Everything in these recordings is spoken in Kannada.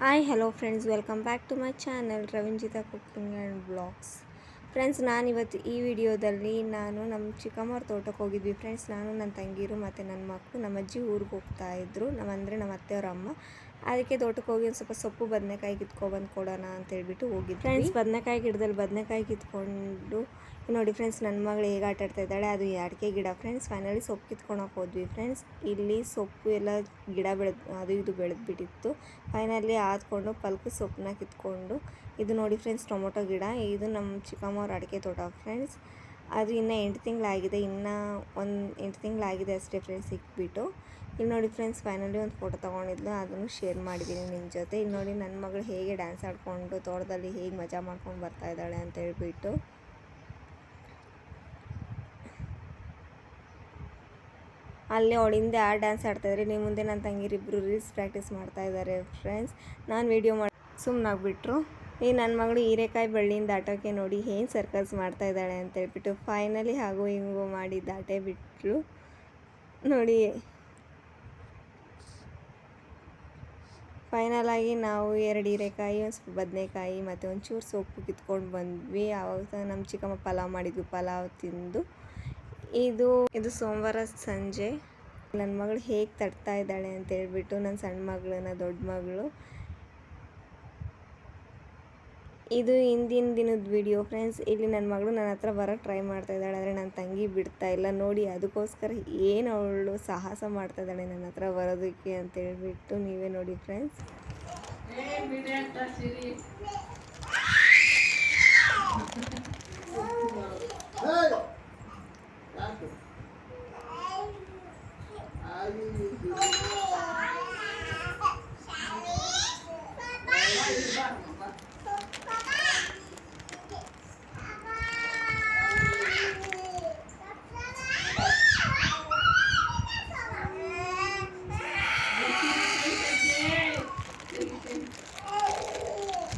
Hi hello friends, welcome back to my channel Ravinjita cooking and blogs. Friends, ನಾನಿವತ್ತು ಈ ವಿಡಿಯೋದಲ್ಲಿ ನಮ್ಮ ಚಿಕ್ಕಮ್ಮವ್ರ ತೋಟಕ್ಕೆ ಹೋಗಿದ್ವಿ ಫ್ರೆಂಡ್ಸ್. ನಾನು ನನ್ನ ತಂಗಿರು ಮತ್ತು ನನ್ನ ಮಕ್ಕಳು ನಮ್ಮ ಅಜ್ಜಿ ಊರಿಗೆ ಹೋಗ್ತಾಯಿದ್ರು. ನಮ್ಮ ಅತ್ತೆಯವ್ರ ಅಮ್ಮ. ಅದಕ್ಕೆ ತೋಟಕ್ಕೆ ಹೋಗಿ ಒಂದು ಸ್ವಲ್ಪ ಸೊಪ್ಪು ಬದನೆಕಾಯಿ ಕಿತ್ಕೊಬಂದು ಕೊಡೋಣ ಅಂತೇಳ್ಬಿಟ್ಟು ಹೋಗಿದ್ವಿ ಫ್ರೆಂಡ್ಸ್. ಬದನೆಕಾಯಿ ಗಿಡದಲ್ಲಿ ಬದನೆಕಾಯಿ ಕಿತ್ಕೊಂಡು ನೋಡಿ ಫ್ರೆಂಡ್ಸ್, ನನ್ನ ಮಗಳು ಹೇಗೆ ಆಟಾಡ್ತಾ ಇದ್ದಾಳೆ. ಅದು ಅಡಿಕೆ ಗಿಡ ಫ್ರೆಂಡ್ಸ್. ಫೈನಲಿ ಸೊಪ್ಪು ಕಿತ್ಕೊಳಕ್ಕೆ ಹೋದ್ವಿ ಫ್ರೆಂಡ್ಸ್. ಇಲ್ಲಿ ಸೊಪ್ಪು ಎಲ್ಲ ಗಿಡ ಅದು ಇದು ಬೆಳೆದ್ಬಿಟ್ಟಿತ್ತು. ಫೈನಲಿ ಆದ್ಕೊಂಡು ಪಲ್ಕ ಸೊಪ್ಪನ್ನ ಕಿತ್ಕೊಂಡು ಇದು ನೋಡಿ ಫ್ರೆಂಡ್ಸ್, ಟೊಮೊಟೊ ಗಿಡ. ಇದು ನಮ್ಮ ಚಿಕ್ಕಮ್ಮವ್ರ ಅಡಿಕೆ ತೋಟ ಫ್ರೆಂಡ್ಸ್. ಅದು ಇನ್ನೂ 8 ತಿಂಗಳಾಗಿದೆ. ಇನ್ನೂ 8 ತಿಂಗಳಾಗಿದೆ ಅಷ್ಟೇ ಫ್ರೆಂಡ್ಸ್ ಸಿಕ್ಬಿಟ್ಟು. ಇಲ್ಲಿ ನೋಡಿ ಫ್ರೆಂಡ್ಸ್, ಫೈನಲಿ ಒಂದು ಫೋಟೋ ತೊಗೊಂಡಿದ್ಲು, ಅದನ್ನು ಶೇರ್ ಮಾಡಿದ್ದೀನಿ ನಿಮ್ಮ ಜೊತೆ. ಇಲ್ಲಿ ನೋಡಿ ನನ್ನ ಮಗಳು ಹೇಗೆ ಡ್ಯಾನ್ಸ್ ಆಡಿಕೊಂಡು ತೋಟದಲ್ಲಿ ಹೇಗೆ ಮಜಾ ಮಾಡ್ಕೊಂಡು ಬರ್ತಾ ಇದ್ದಾಳೆ ಅಂತ ಹೇಳ್ಬಿಟ್ಟು. ಅಲ್ಲೇ ಅವಳಿಂದ ಡ್ಯಾನ್ಸ್ ಆಡ್ತಾಯಿದ್ರೆ ನಿಮ್ಮ ಮುಂದೆ ನನ್ನ ತಂಗಿರಿಬ್ಬರು ರೀಲ್ಸ್ ಪ್ರಾಕ್ಟೀಸ್ ಮಾಡ್ತಾ ಇದ್ದಾರೆ ಫ್ರೆಂಡ್ಸ್. ನಾನು ವೀಡಿಯೋ ಮಾಡಿ ಸುಮ್ಮನಾಗ್ಬಿಟ್ರು. ಈ ನನ್ನ ಮಗಳು ಹೀರೆಕಾಯಿ ಬಳ್ಳಿಯಿಂದ ದಾಟೋಕ್ಕೆ ನೋಡಿ ಏನು ಸರ್ಕಸ್ ಮಾಡ್ತಾ ಇದ್ದಾಳೆ ಅಂತ ಹೇಳ್ಬಿಟ್ಟು ಫೈನಲಿ ಹಾಗೂ ಹಿಂಗೂ ಮಾಡಿ ದಾಟೇ ಬಿಟ್ಟರು ನೋಡಿ. ಫೈನಲಾಗಿ ನಾವು 2 ಹೀರೆಕಾಯಿ, ಒಂದು ಸ್ವಲ್ಪ ಬದನೆಕಾಯಿ ಮತ್ತು ಒಂಚೂರು ಸೊಪ್ಪು ಕಿತ್ಕೊಂಡು ಬಂದ್ವಿ. ಆವಾಗ ನಮ್ಮ ಚಿಕ್ಕಮ್ಮ ಪಲಾವ್ ಮಾಡಿದ್ವಿ. ಪಲಾವ್ ತಿಂದು ಇದು ಸೋಮವಾರ ಸಂಜೆ ನನ್ನ ಮಗಳು ಹೇಗೆ ತಡ್ತಾ ಇದ್ದಾಳೆ ಅಂತ ಹೇಳ್ಬಿಟ್ಟು, ನನ್ನ ಸಣ್ಣ ಮಗಳನ್ನ ದೊಡ್ಡ ಮಗಳು. ಇದು ಹಿಂದಿನ ದಿನದ ವಿಡಿಯೋ ಫ್ರೆಂಡ್ಸ್. ಇಲ್ಲಿ ನನ್ನ ಮಗಳು ನನ್ನ ಹತ್ರ ಬರೋಕ್ಕೆ ಟ್ರೈ ಮಾಡ್ತಾ ಇದ್ದಾಳೆ, ಆದರೆ ನನ್ನ ತಂಗಿ ಬಿಡ್ತಾ ಇಲ್ಲ ನೋಡಿ. ಅದಕ್ಕೋಸ್ಕರ ಏನು ಅವಳು ಸಾಹಸ ಮಾಡ್ತಾ ಇದ್ದಾಳೆ ನನ್ನ ಹತ್ರ ಬರೋದಕ್ಕೆ ಅಂತ ಹೇಳ್ಬಿಟ್ಟು ನೀವೇ ನೋಡಿ ಫ್ರೆಂಡ್ಸ್.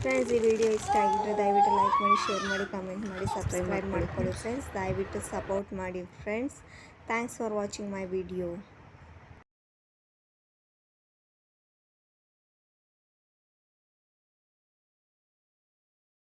ಫ್ರೆಂಡ್ಸ್, ಈ ವಿಡಿಯೋ ಇಷ್ಟ ಆಗಿದ್ದರೆ ದಯವಿಟ್ಟು ಲೈಕ್ ಮಾಡಿ, ಶೇರ್ ಮಾಡಿ, ಕಮೆಂಟ್ ಮಾಡಿ, ಸಬ್ಸ್ಕ್ರೈಬ್ ಮಾಡ್ಕೊಳ್ಳಿ ಫ್ರೆಂಡ್ಸ್. ದಯವಿಟ್ಟು ಸಪೋರ್ಟ್ ಮಾಡಿ friends. Thanks for watching my video.